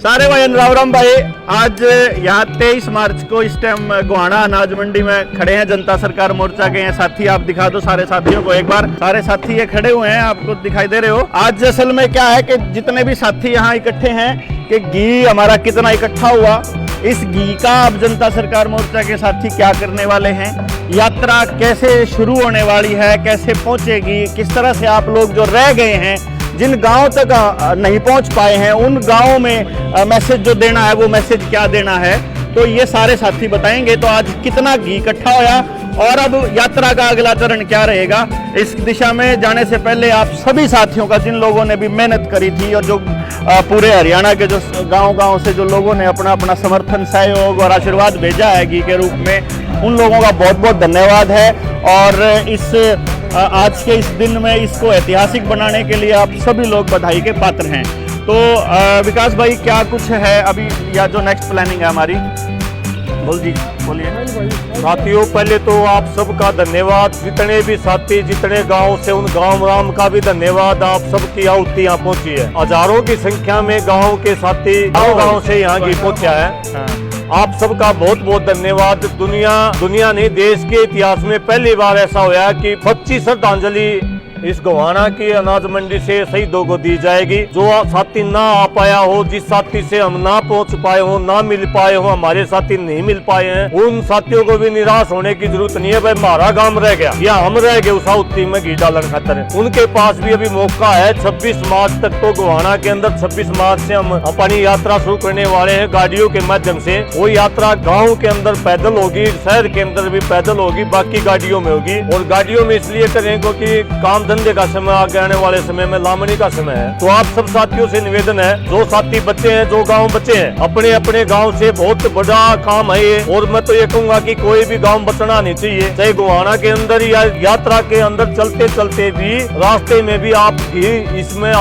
सारे भाई राम भाई। आज यहाँ 23 मार्च को इस टाइम गोहाना अनाज मंडी में खड़े हैं जनता सरकार मोर्चा के हैं साथी। आप दिखा दो सारे साथियों को एक बार। सारे साथी ये खड़े हुए हैं, आपको दिखाई दे रहे हो। आज असल में क्या है कि जितने भी साथी यहाँ इकट्ठे हैं कि घी हमारा कितना इकट्ठा हुआ, इस घी का अब जनता सरकार मोर्चा के साथी क्या करने वाले हैं, यात्रा कैसे शुरू होने वाली है, कैसे पहुंचेगी, किस तरह से आप लोग जो रह गए हैं, जिन गांव तक नहीं पहुंच पाए हैं, उन गांवों में मैसेज जो देना है वो मैसेज क्या देना है, तो ये सारे साथी बताएंगे। तो आज कितना घी इकट्ठा होया और अब यात्रा का अगला चरण क्या रहेगा, इस दिशा में जाने से पहले आप सभी साथियों का, जिन लोगों ने भी मेहनत करी थी और जो पूरे हरियाणा के जो गांव-गांव से जो लोगों ने अपना अपना समर्थन, सहयोग और आशीर्वाद भेजा है घी के रूप में, उन लोगों का बहुत बहुत धन्यवाद है। और इस आज के इस दिन में इसको ऐतिहासिक बनाने के लिए आप सभी लोग बधाई के पात्र हैं। तो विकास भाई क्या कुछ है अभी या जो नेक्स्ट प्लानिंग है हमारी, बोलिए। साथियों, पहले तो आप सबका धन्यवाद, जितने भी साथी जितने गांव से, उन गांव राम का भी धन्यवाद। आप सबकी आहुति यहाँ पहुंची है, हजारों की संख्या में गांव के साथी गांव से यहाँ की पहुंचा है। आप सबका बहुत बहुत धन्यवाद। दुनिया नहीं, देश के इतिहास में पहली बार ऐसा हुआ कि 25 श्रद्धांजलि इस गोहाना की अनाज मंडी से शहीदों को दी जाएगी। जो साथी ना आ पाया हो, जिस साथी से हम ना पहुंच पाए हो, ना मिल पाए हो, हमारे साथी नहीं मिल पाए हैं, उन साथियों को भी निराश होने की जरूरत नहीं है। भाई हमारा काम रह गया या हम रह गए उस आहुति में घी डालन खातर, उनके पास भी अभी मौका है। 26 मार्च तक तो गोहाना के अंदर 26 मार्च से हम अपनी यात्रा शुरू करने वाले हैं गाड़ियों के माध्यम से। वो यात्रा गाँव के अंदर पैदल होगी, शहर के अंदर भी पैदल होगी, बाकी गाड़ियों में होगी। और गाड़ियों में इसलिए करें क्योंकि काम धंधे का समय आगे आने वाले समय में लामनी का समय है। तो आप सब साथियों से निवेदन है, जो साथी बच्चे हैं, जो गांव बच्चे हैं, अपने अपने गांव से बहुत बड़ा काम है ये। और मैं तो ये कहूंगा कि कोई भी गांव बचना नहीं चाहिए, चाहे गोहाना के अंदर या यात्रा के अंदर चलते चलते भी रास्ते में भी आप इसमें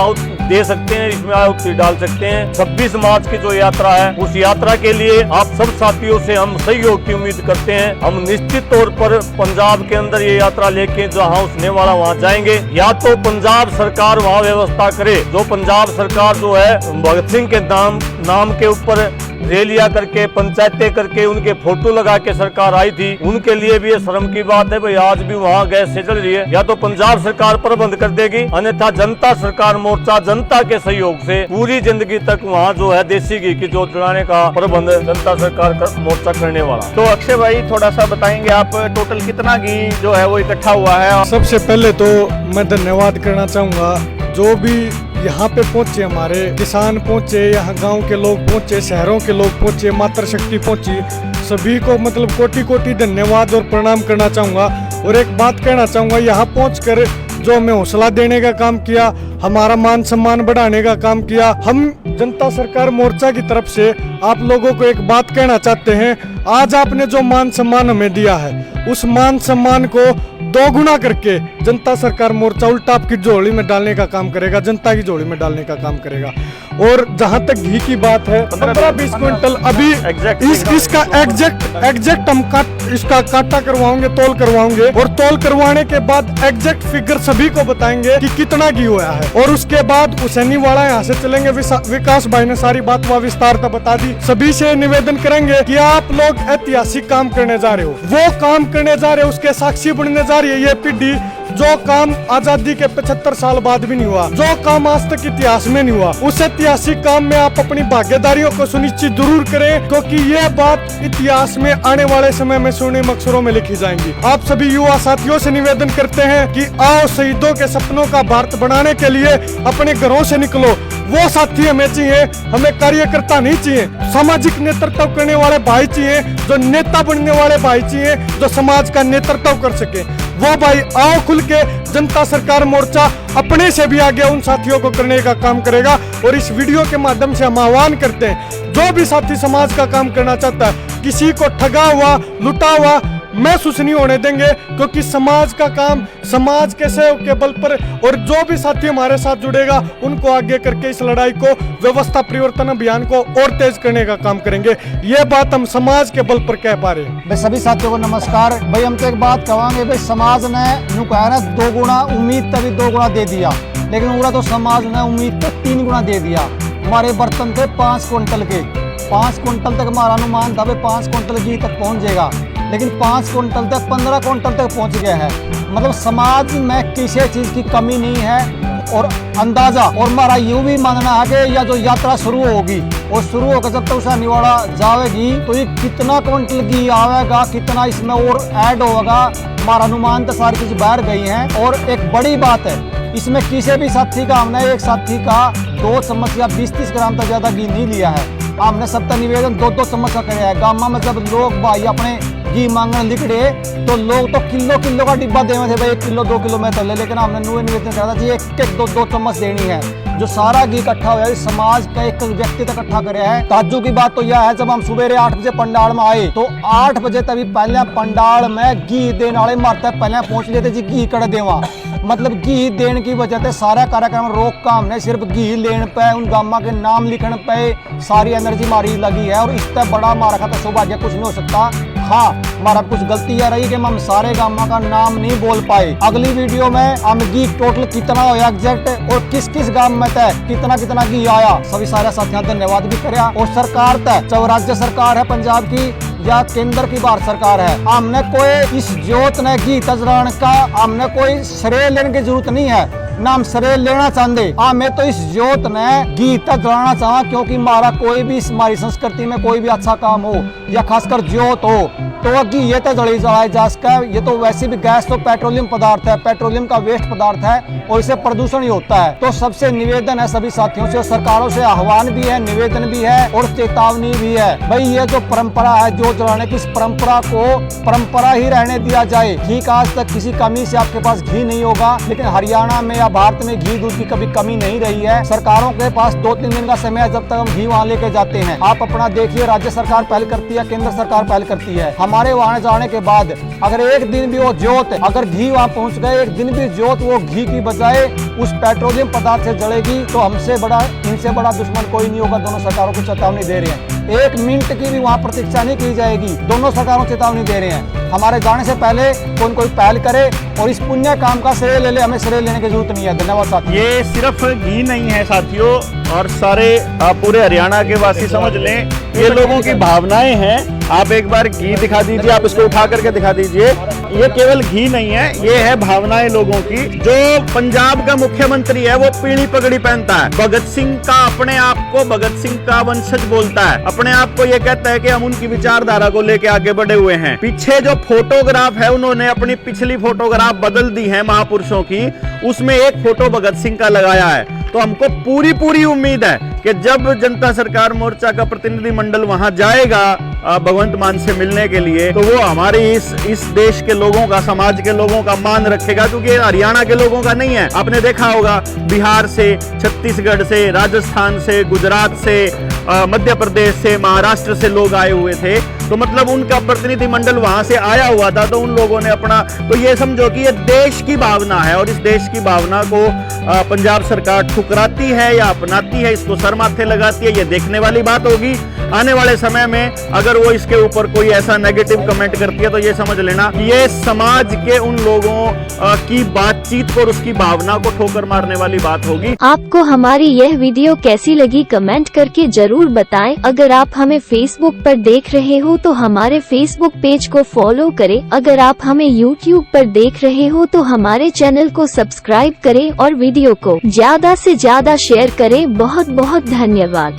दे सकते हैं, इसमें आहुति डाल सकते हैं। 26 मार्च की जो यात्रा है, उस यात्रा के लिए आप सब साथियों से हम सहयोग की उम्मीद करते हैं। हम निश्चित तौर पर पंजाब के अंदर ये यात्रा लेके जहां उसने वाला वहां जाएंगे। या तो पंजाब सरकार वहां व्यवस्था करे, जो पंजाब सरकार जो है भगत सिंह के नाम के ऊपर रैलियां करके, पंचायतें करके, उनके फोटो लगा के सरकार आई थी, उनके लिए भी ये शर्म की बात है भाई आज भी वहाँ गैस से चल रही है। या तो पंजाब सरकार प्रबंध कर देगी, अन्यथा जनता सरकार मोर्चा जनता के सहयोग से पूरी जिंदगी तक वहाँ जो है देसी घी की जोत जलाने का प्रबंध जनता सरकार मोर्चा करने वाला। तो अक्षय भाई थोड़ा सा बताएंगे आप टोटल कितना घी जो है वो इकट्ठा हुआ है। सबसे पहले तो मैं धन्यवाद करना चाहूँगा जो भी यहाँ पे पहुँचे, हमारे किसान पहुँचे, यहाँ गांव के लोग पहुँचे, शहरों के लोग पहुँचे, मातृशक्ति पहुँची, सभी को मतलब कोटि कोटि धन्यवाद और प्रणाम करना चाहूँगा। और एक बात कहना चाहूँगा, यहाँ पहुँचकर जो हमें हौसला देने का काम किया, हमारा मान सम्मान बढ़ाने का काम किया, हम जनता सरकार मोर्चा की तरफ से आप लोगों को एक बात कहना चाहते हैं। आज आपने जो मान सम्मान हमें दिया है, उस मान सम्मान को 2 गुना करके जनता सरकार मोर्चा उल्टा आपकी झोली में डालने का काम करेगा, जनता की झोली में डालने का काम करेगा। और जहां तक घी की बात है, 15-20 क्विंटल अभी इसका एग्जैक्ट हम इसका काटा करवाएंगे, तौल करवाएंगे, और तौल करवाने के बाद एग्जैक्ट फिगर सभी को बताएंगे कि कितना घी हुआ है। और उसके बाद हुसैनी वाला यहाँ से चलेंगे। विकास भाई ने सारी बात वह विस्तारता बता दी। सभी से निवेदन करेंगे कि आप लोग ऐतिहासिक काम करने जा रहे हो, वो काम करने जा रहे हो, उसके साक्षी बनने जा रही है ये पीढ़ी। जो काम आजादी के 75 साल बाद भी नहीं हुआ, जो काम आज तक इतिहास में नहीं हुआ, उस ऐतिहासिक काम में आप अपनी भागीदारियों को सुनिश्चित जरूर करें, क्योंकि ये बात इतिहास में आने वाले समय में स्वर्णिम अक्षरों में लिखी जाएंगी। आप सभी युवा साथियों से निवेदन करते हैं कि आओ शहीदों के सपनों का भारत बनाने के लिए अपने घरों से निकलो। वो साथी हमें चाहिए, हमें कार्यकर्ता नहीं चाहिए। सामाजिक नेतृत्व करने वाले भाई चाहिए, जो नेता बनने वाले भाई चाहिए, जो समाज का नेतृत्व कर सके। वो भाई आओ खुल के जनता सरकार मोर्चा अपने से भी आगे उन साथियों को करने का काम करेगा। और इस वीडियो के माध्यम से हम आह्वान करते हैं, जो भी साथी समाज का काम करना चाहता है, किसी को ठगा हुआ, लुटा हुआ महसूस नहीं होने देंगे, क्योंकि समाज का काम समाज के सहयोग के बल पर, और जो भी साथी हमारे साथ जुड़ेगा उनको आगे करके इस लड़ाई को, व्यवस्था परिवर्तन अभियान को और तेज करने का काम करेंगे। ये बात हम समाज के बल पर कह पा रहे हैं। भाई सभी साथियों को नमस्कार। भाई हम तो एक बात कहेंगे, भाई समाज ने यूँ कहा ना 2 गुना उम्मीद तभी 2 गुना दे दिया, लेकिन पूरा तो समाज ने उम्मीद तो 3 गुना दे दिया। हमारे बर्तन थे 5 क्विंटल के। 5 क्विंटल तक हमारा अनुमान था 5 क्विंटल घी तक पहुंच जाएगा, लेकिन 5 क्विंटल तक 15 क्विंटल तक पहुंच गया है। मतलब समाज में किसी चीज़ की कमी नहीं है। और अंदाजा और हमारा यूँ भी मानना है कि यह जो यात्रा शुरू होगी और शुरू होकर जब तक उसे निवाड़ा जाएगी तो ये कितना क्विंटल घी आवेगा, कितना इसमें और ऐड होगा, हमारा अनुमान तो सारी चीज़ बाहर गई है। और एक बड़ी बात है, इसमें किसी भी साथी का हमने एक साथी का 2 चम्मच या 20-30 ग्राम तक ज़्यादा घी नहीं लिया है। हमने सबका निवेदन 2-2 चम्मच का कराया है। गाँव में जब लोग भाई अपने घी मांगने लिखड़े तो लोग तो किलो का डिब्बा देवे थे, भाई 1 किलो 2 किलो में तो ले, लेकिन हमने निवेदन करा था जी 1-2 चम्मच देनी है। जो सारा घी इकट्ठा हुआ है समाज का एक व्यक्ति तक इकट्ठा करे है। ताज्जुब की बात तो यह है, जब हम सुबह 8 बजे पंडाल में आए तो 8 बजे तभी पहले पंडाल में घी देने वाले मारते पहले पहुंच लेते जी घी कड़ देवा। मतलब घी देने की वजह से सारा कार्यक्रम रोक का हमने सिर्फ घी लेने पे, उन गामा के नाम लिखने पे सारी एनर्जी मारी लगी है। और इससे बड़ा हमारा खाता सौभाग्य कुछ नहीं हो सकता। हाँ, हमारा कुछ गलती यह रही कि हम सारे गामा का नाम नहीं बोल पाए। अगली वीडियो में हम घी टोटल कितना होया एग्जैक्ट और किस किस गांव में तय कितना घी आया, सभी सारे साथियों धन्यवाद भी कराया। और सरकार तय, चाहे राज्य सरकार है पंजाब की या केंद्र की भारत सरकार है, हमने कोई इस जोत ने घी तजरान का हमने कोई श्रेय लेने की जरूरत नहीं है, ना हम श्रेय लेना चाहते। मैं तो इस जोत ने घी तजराना चाहा, क्योंकि हमारा कोई भी हमारी संस्कृति में कोई भी अच्छा काम हो या खासकर जोत हो तो घी ये तो जड़ी जलाए जा सका। ये तो वैसे भी गैस तो पेट्रोलियम पदार्थ है, पेट्रोलियम का वेस्ट पदार्थ है और इससे प्रदूषण ही होता है। तो सबसे निवेदन है सभी साथियों से, सरकारों से आह्वान भी है, निवेदन भी है और चेतावनी भी है, भाई ये जो परंपरा है जोत जलाने की, इस परंपरा को परंपरा ही रहने दिया जाए। ठीक, आज तक किसी कमी से आपके पास घी नहीं होगा, लेकिन हरियाणा में या भारत में घी दूध की कभी कमी नहीं रही है। सरकारों के पास 2-3 दिन का समय है जब तक हम घी वहाँ लेके जाते हैं। आप अपना देखिए, राज्य सरकार पहल करती है, केंद्र सरकार पहल करती है। हमारे वहाँ जाने के बाद अगर एक दिन भी वो जोत अगर घी वहाँ पहुँच गए, एक दिन भी जोत वो घी की बजाय उस पेट्रोलियम पदार्थ से जलेगी तो हमसे बड़ा इनसे बड़ा दुश्मन कोई नहीं होगा। दोनों सरकारों को चेतावनी दे रहे हैं, 1 मिनट की भी वहाँ प्रतीक्षा नहीं की जाएगी। दोनों सरकारों चेतावनी दे रहे हैं, हमारे जाने से पहले कोई पहल करे और इस पुण्य काम का श्रेय ले ले, हमें श्रेय लेने की जरूरत नहीं है। धन्यवाद साथियों। ये सिर्फ घी नहीं है साथियों, और सारे पूरे हरियाणा के वासी समझ लें, ये लोगों की भावनाएं हैं। आप एक बार घी दिखा दीजिए, आप इसको उठा करके दिखा दीजिए। ये केवल घी नहीं है, ये है भावनाएं लोगों की। जो पंजाब का मुख्यमंत्री है वो पीली पगड़ी पहनता है, भगत सिंह का अपने आप को भगत सिंह का वंशज बोलता है, अपने आप को ये कहता है कि हम उनकी विचारधारा को लेके आगे बढ़े हुए हैं। पीछे जो फोटोग्राफ है उन्होंने अपनी पिछली फोटोग्राफ बदल दी है महापुरुषों की, उसमें एक फोटो भगत सिंह का लगाया है। तो हमको पूरी उम्मीद है कि जब जनता सरकार मोर्चा का प्रतिनिधिमंडल वहां जाएगा भगवंत मान से मिलने के लिए, तो वो हमारे इस देश के लोगों का, समाज के लोगों का मान रखेगा, क्योंकि हरियाणा के लोगों का नहीं है। आपने देखा होगा बिहार से, छत्तीसगढ़ से, राजस्थान से, गुजरात से, मध्य प्रदेश से, महाराष्ट्र से लोग आए हुए थे। तो मतलब उनका प्रतिनिधिमंडल वहां से आया हुआ था, तो उन लोगों ने अपना, तो ये समझो कि ये देश की भावना है और इस देश की भावना को पंजाब सरकार ठुकराती है या अपनाती है, इसको सर माथे लगाती है, ये देखने वाली बात होगी। आने वाले समय में अगर वो इसके ऊपर कोई ऐसा नेगेटिव कमेंट करती है तो ये समझ लेना कि ये समाज के उन लोगों की बातचीत और उसकी भावना को ठोकर मारने वाली बात होगी। आपको हमारी यह वीडियो कैसी लगी कमेंट करके जरूर बताएं। अगर आप हमें फेसबुक पर देख रहे हो तो हमारे फेसबुक पेज को फॉलो करें। अगर आप हमें यूट्यूब पर देख रहे हो तो हमारे चैनल को सब्सक्राइब करें और वीडियो को ज्यादा से ज्यादा शेयर करें। बहुत बहुत धन्यवाद।